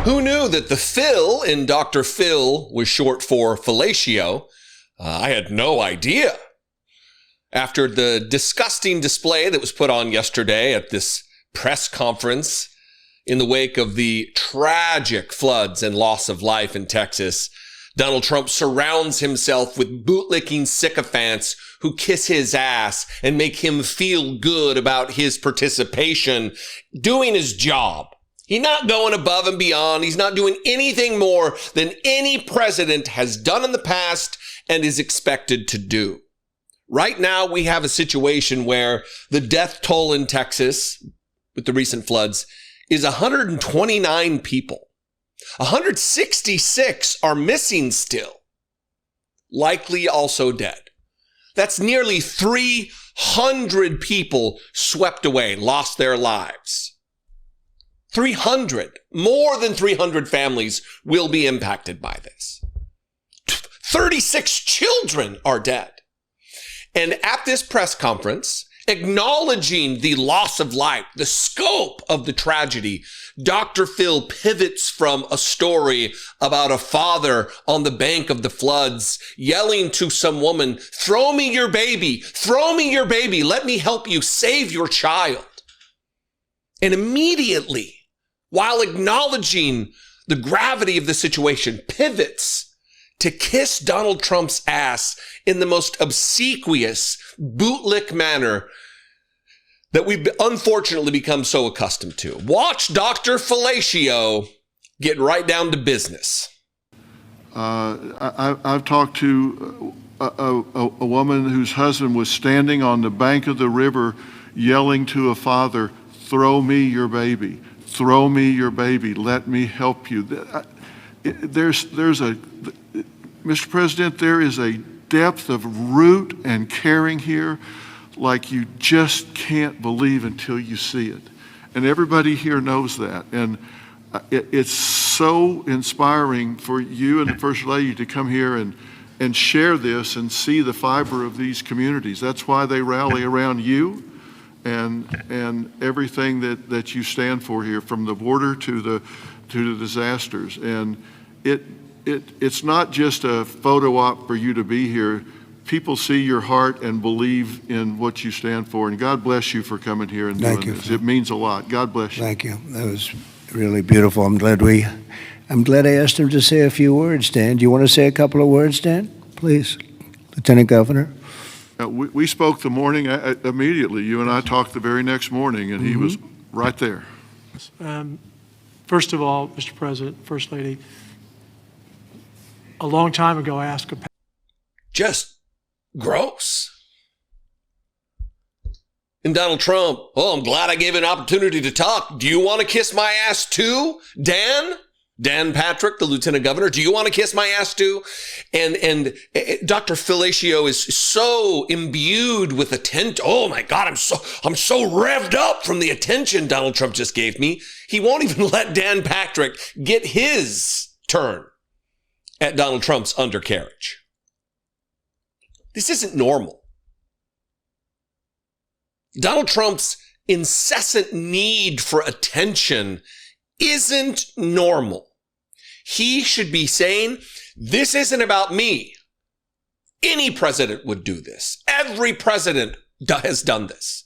Who knew that the Phil in Dr. Phil was short for fellatio? I had no idea. After the disgusting display that was put on yesterday at this press conference in the wake of the tragic floods and loss of life in Texas, Donald Trump surrounds himself with bootlicking sycophants who kiss his ass and make him feel good about his participation, doing his job. He's not going above and beyond. He's not doing anything more than any president has done in the past and is expected to do. Right now, we have a situation where the death toll in Texas with the recent floods is 129 people. 166 are missing still, likely also dead. That's nearly 300 people swept away, lost their lives. 300, more than 300 families will be impacted by this. 36 children are dead. And at this press conference, acknowledging the loss of life, the scope of the tragedy, Dr. Phil pivots from a story about a father on the bank of the floods yelling to some woman, "Throw me your baby, throw me your baby, let me help you save your child." And immediately, while acknowledging the gravity of the situation, pivots to kiss Donald Trump's ass in the most obsequious, bootlick manner that we've unfortunately become so accustomed to. Watch Dr. Fellatio get right down to business. I've talked to a woman whose husband was standing on the bank of the river yelling to a father, "Throw me your baby. Throw me your baby. Let me help you." Mr. President, there is a depth of root and caring here like you just can't believe until you see it. And everybody here knows that. And it's so inspiring for you and the First Lady to come here and share this and see the fiber of these communities. That's why they rally around you and everything that you stand for here, from the border to the disasters. And it's not just a photo op for you to be here. People see your heart and believe in what you stand for. And God bless you for coming here and doing this. It means a lot. God bless you. Thank you. That was really beautiful. I'm glad I asked him to say a few words, Dan. Do you want to say a couple of words, Dan? Please, Lieutenant Governor. We spoke the morning immediately. You and I talked the very next morning, and he was right there. First of all, Mr. President, First Lady, a long time ago I asked a Just gross. And Donald Trump, "Oh, I'm glad I gave an opportunity to talk. Do you want to kiss my ass too, Dan? Dan Patrick, the Lieutenant Governor, do you want to kiss my ass too?" And Dr. Fellatio is so imbued with attention. Oh my God, I'm so revved up from the attention Donald Trump just gave me. He won't even let Dan Patrick get his turn at Donald Trump's undercarriage. This isn't normal. Donald Trump's incessant need for attention isn't normal. He should be saying, "This isn't about me." Any president would do this. Every president has done this.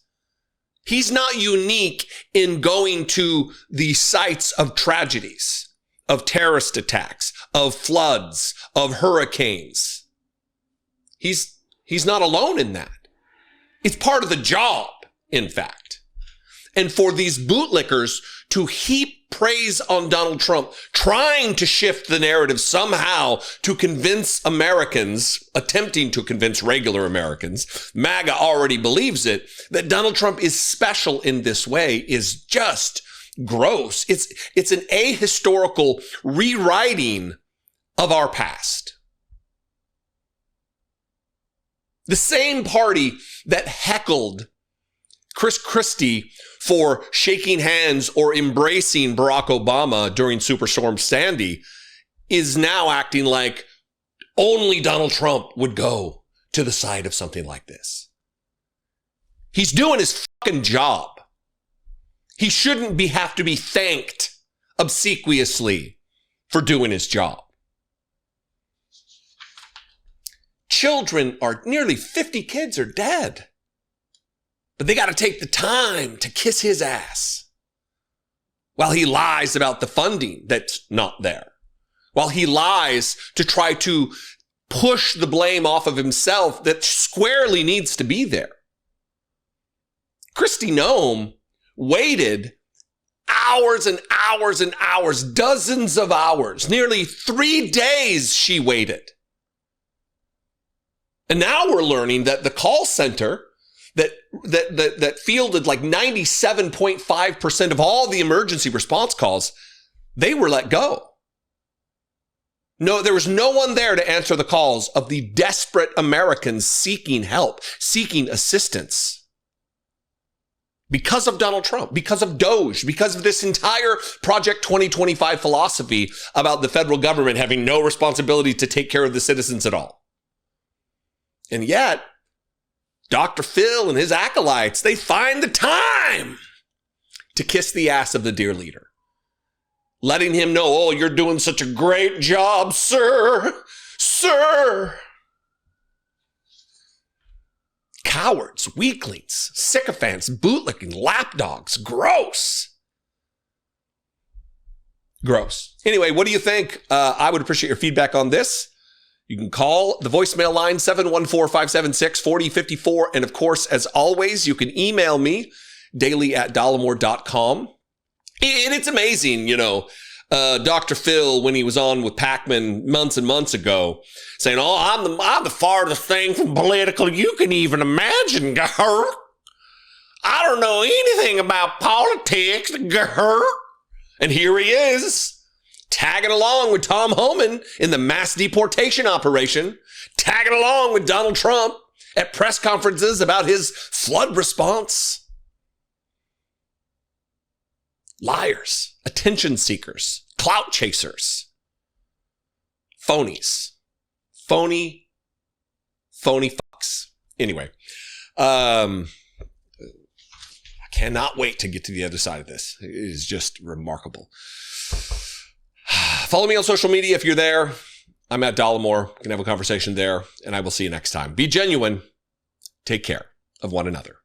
He's not unique in going to the sites of tragedies, of terrorist attacks, of floods, of hurricanes. He's not alone in that. It's part of the job, in fact. And for these bootlickers to heap praise on Donald Trump, trying to shift the narrative somehow to convince Americans, attempting to convince regular Americans, MAGA already believes it, that Donald Trump is special in this way is just gross. It's an ahistorical rewriting of our past. The same party that heckled Chris Christie for shaking hands or embracing Barack Obama during Superstorm Sandy is now acting like only Donald Trump would go to the side of something like this. He's doing his fucking job. He shouldn't have to be thanked obsequiously for doing his job. Nearly 50 kids are dead. But they got to take the time to kiss his ass while he lies about the funding that's not there, while he lies to try to push the blame off of himself that squarely needs to be there. Kristi Noem waited hours and hours and hours, dozens of hours, nearly 3 days she waited. And now we're learning that the call center that fielded like 97.5% of all the emergency response calls, they were let go. No, there was no one there to answer the calls of the desperate Americans seeking help, seeking assistance. Because of Donald Trump, because of DOGE, because of this entire Project 2025 philosophy about the federal government having no responsibility to take care of the citizens at all. And yet, Dr. Phil and his acolytes, they find the time to kiss the ass of the dear leader, letting him know, oh, you're doing such a great job, sir. Cowards, weaklings, sycophants, bootlicking, lapdogs. Gross. Anyway, what do you think? I would appreciate your feedback on this. You can call the voicemail line 714-576-4054. And of course, as always, you can email me daily@dollemore.com. And it's amazing, Dr. Phil, when he was on with Pacman months and months ago, saying, oh, I'm the farthest thing from political you can even imagine, girl. I don't know anything about politics, girl. And here he is, tagging along with Tom Homan in the mass deportation operation, tagging along with Donald Trump at press conferences about his flood response. Liars, attention seekers, clout chasers, phonies, phony fucks. Anyway, I cannot wait to get to the other side of this. It is just remarkable. Follow me on social media if you're there. I'm at Dollemore. We can have a conversation there, and I will see you next time. Be genuine. Take care of one another.